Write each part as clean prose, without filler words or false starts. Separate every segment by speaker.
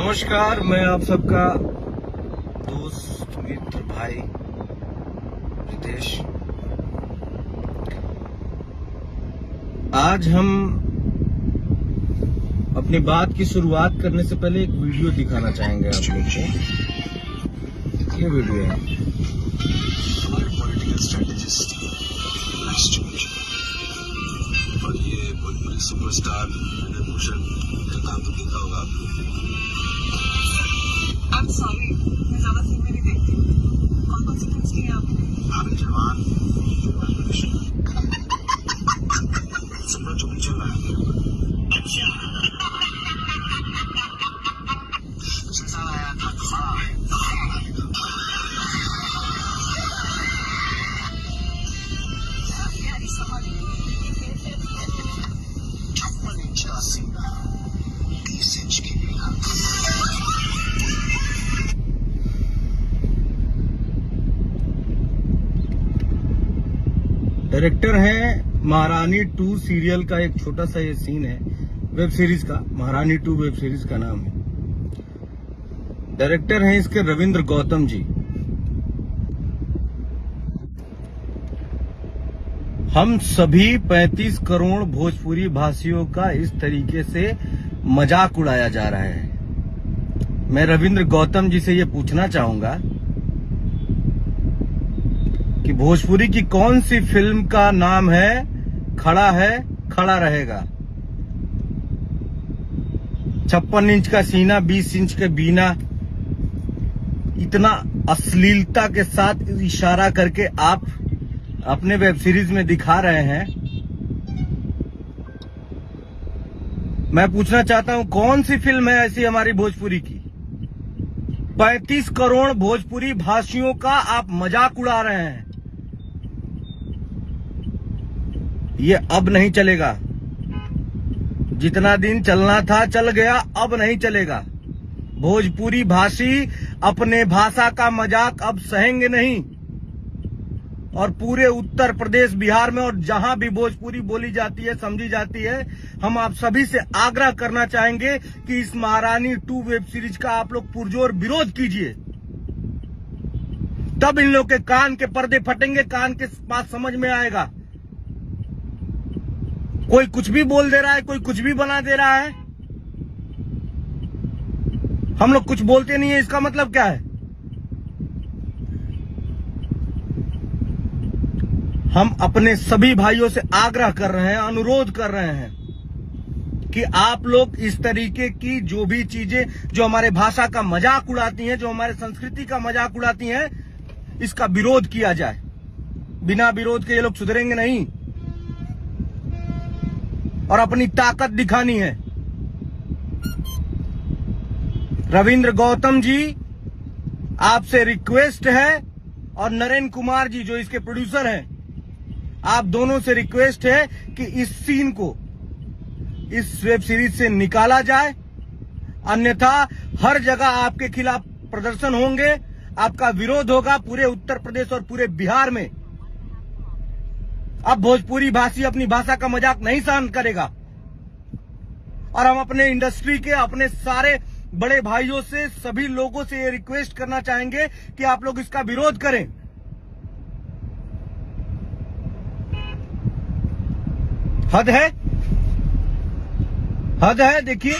Speaker 1: नमस्कार, मैं आप सबका दोस्त मित्र भाई रितेश। आज हम अपनी बात की शुरुआत करने से पहले एक वीडियो दिखाना चाहेंगे आप लोग को। ये वीडियो है
Speaker 2: पॉलिटिकल स्ट्रेटेजिस्ट और ये भोजपुरी सुपरस्टार विनय भूषण का काम तो देखा होगा आपने। I'm sorry, मैं ज्यादा फिल्म नहीं देखती। कौन सी फिल्म की है आपने? भाभी जवान, सुपर जो भी चल रहा है। अच्छा, साल आया था
Speaker 1: डायरेक्टर है महारानी 2 सीरियल का। एक छोटा सा ये सीन है वेब सीरीज का। महारानी 2 वेब सीरीज का नाम है। डायरेक्टर हैं इसके रविंद्र गौतम जी। हम सभी 35 करोड़ भोजपुरी भाषियों का इस तरीके से मजाक उड़ाया जा रहा है। मैं रविंद्र गौतम जी से ये पूछना चाहूंगा कि भोजपुरी की कौन सी फिल्म का नाम है खड़ा है खड़ा रहेगा। 56 इंच का सीना, 20 इंच के बीना, इतना अश्लीलता के साथ इशारा करके आप अपने वेब सीरीज में दिखा रहे हैं। मैं पूछना चाहता हूं कौन सी फिल्म है ऐसी हमारी भोजपुरी की। 35 करोड़ भोजपुरी भाषियों का आप मजाक उड़ा रहे हैं। ये अब नहीं चलेगा। जितना दिन चलना था चल गया, अब नहीं चलेगा। भोजपुरी भाषी अपने भाषा का मजाक अब सहेंगे नहीं। और पूरे उत्तर प्रदेश, बिहार में और जहां भी भोजपुरी बोली जाती है, समझी जाती है, हम आप सभी से आग्रह करना चाहेंगे कि इस महारानी 2 वेब सीरीज का आप लोग पुरजोर विरोध कीजिए। तब इन लोग के कान के पर्दे फटेंगे, कान के पास समझ में आएगा। कोई कुछ भी बोल दे रहा है, कोई कुछ भी बना दे रहा है। हम लोग कुछ बोलते नहीं है, इसका मतलब क्या है? हम अपने सभी भाइयों से आग्रह कर रहे हैं, अनुरोध कर रहे हैं कि आप लोग इस तरीके की जो भी चीजें जो हमारे भाषा का मजाक उड़ाती हैं, जो हमारे संस्कृति का मजाक उड़ाती हैं, इसका विरोध किया जाए। बिना विरोध के ये लोग सुधरेंगे नहीं और अपनी ताकत दिखानी है। रविंद्र गौतम जी, आपसे रिक्वेस्ट है, और नरेंद्र कुमार जी जो इसके प्रोड्यूसर हैं, आप दोनों से रिक्वेस्ट है कि इस सीन को इस वेब सीरीज से निकाला जाए। अन्यथा हर जगह आपके खिलाफ प्रदर्शन होंगे, आपका विरोध होगा पूरे उत्तर प्रदेश और पूरे बिहार में। अब भोजपुरी भाषी अपनी भाषा का मजाक नहीं सहन करेगा। और हम अपने इंडस्ट्री के, अपने सारे बड़े भाइयों से, सभी लोगों से ये रिक्वेस्ट करना चाहेंगे कि आप लोग इसका विरोध करें। हद है, हद है। देखिए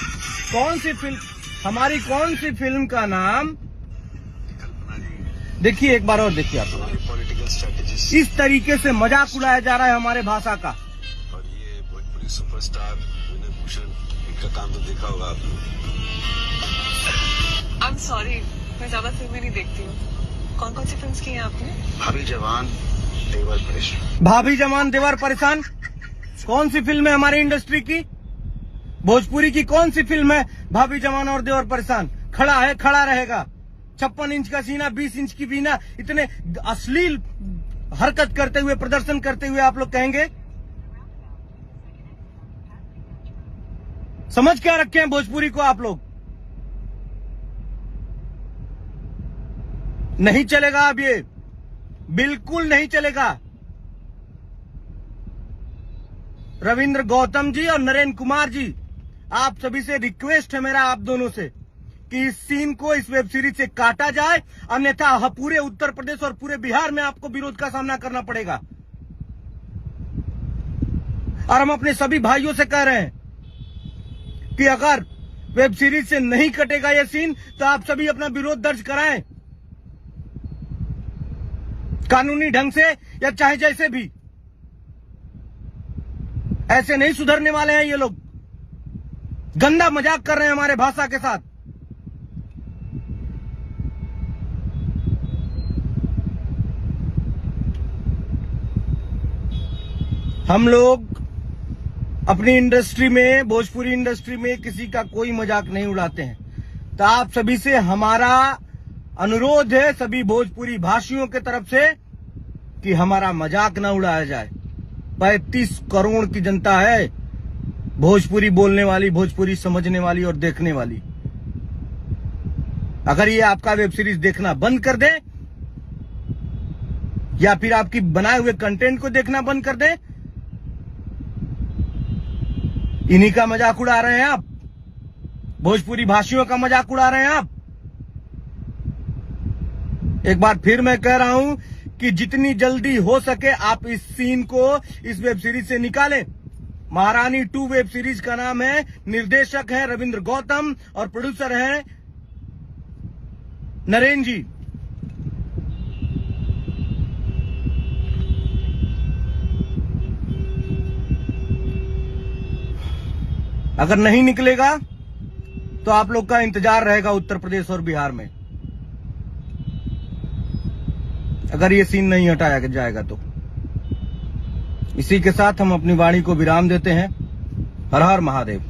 Speaker 1: कौन सी फिल्म, हमारी कौन सी फिल्म का नाम, देखिए एक बार और देखिए। आप
Speaker 2: पॉलिटिकल स्ट्रेटेजिस्ट
Speaker 1: इस तरीके से मजाक उड़ाया जा रहा है हमारे भाषा का।
Speaker 2: और ये भोजपुरी सुपरस्टार विनय भूषण, इनका काम तो देखा होगा आपने।
Speaker 3: I'm sorry, मैं ज्यादा फिल्में नहीं देखती हूँ। कौन सी फिल्म की है आपने?
Speaker 2: भाभी जवान, देवर परेशान।
Speaker 1: भाभी जवान देवर परेशान कौन सी फिल्म है हमारी इंडस्ट्री की? भोजपुरी की कौन सी फिल्म है भाभी जवान और देवर परेशान? खड़ा है खड़ा रहेगा। 56 इंच का सीना, 20 इंच की बीना, इतने अश्लील हरकत करते हुए, प्रदर्शन करते हुए आप लोग कहेंगे? समझ क्या रखे हैं भोजपुरी को आप लोग? नहीं चलेगा अब ये, बिल्कुल नहीं चलेगा। रविंद्र गौतम जी और नरेंद्र कुमार जी, आप सभी से रिक्वेस्ट है मेरा आप दोनों से कि इस सीन को, इस वेब सीरीज से काटा जाए, अन्यथा पूरे उत्तर प्रदेश और पूरे बिहार में आपको विरोध का सामना करना पड़ेगा। और हम अपने सभी भाइयों से कह रहे हैं कि अगर वेब सीरीज से नहीं कटेगा यह सीन तो आप सभी अपना विरोध दर्ज कराएं, कानूनी ढंग से या चाहे जैसे भी। ऐसे नहीं सुधरने वाले हैं ये लोग, गंदा मजाक कर रहे हैं हमारे भाषा के साथ। हम लोग अपनी इंडस्ट्री में, भोजपुरी इंडस्ट्री में किसी का कोई मजाक नहीं उड़ाते हैं। तो आप सभी से हमारा अनुरोध है, सभी भोजपुरी भाषियों के तरफ से, कि हमारा मजाक ना उड़ाया जाए। 35 करोड़ की जनता है भोजपुरी बोलने वाली, भोजपुरी समझने वाली और देखने वाली। अगर ये आपका वेब सीरीज देखना बंद कर दे या फिर आपकी बनाए हुए कंटेंट को देखना बंद कर दे, इन्हीं का मजाक उड़ा रहे हैं आप, भोजपुरी भाषियों का मजाक उड़ा रहे हैं आप। एक बार फिर मैं कह रहा हूं कि जितनी जल्दी हो सके आप इस सीन को इस वेब सीरीज से निकालें। महारानी 2 वेब सीरीज का नाम है, निर्देशक है रविंद्र गौतम और प्रोड्यूसर है नरेन जी। अगर नहीं निकलेगा तो आप लोग का इंतजार रहेगा उत्तर प्रदेश और बिहार में, अगर ये सीन नहीं हटाया जाएगा तो। इसी के साथ हम अपनी वाणी को विराम देते हैं। हर हर महादेव।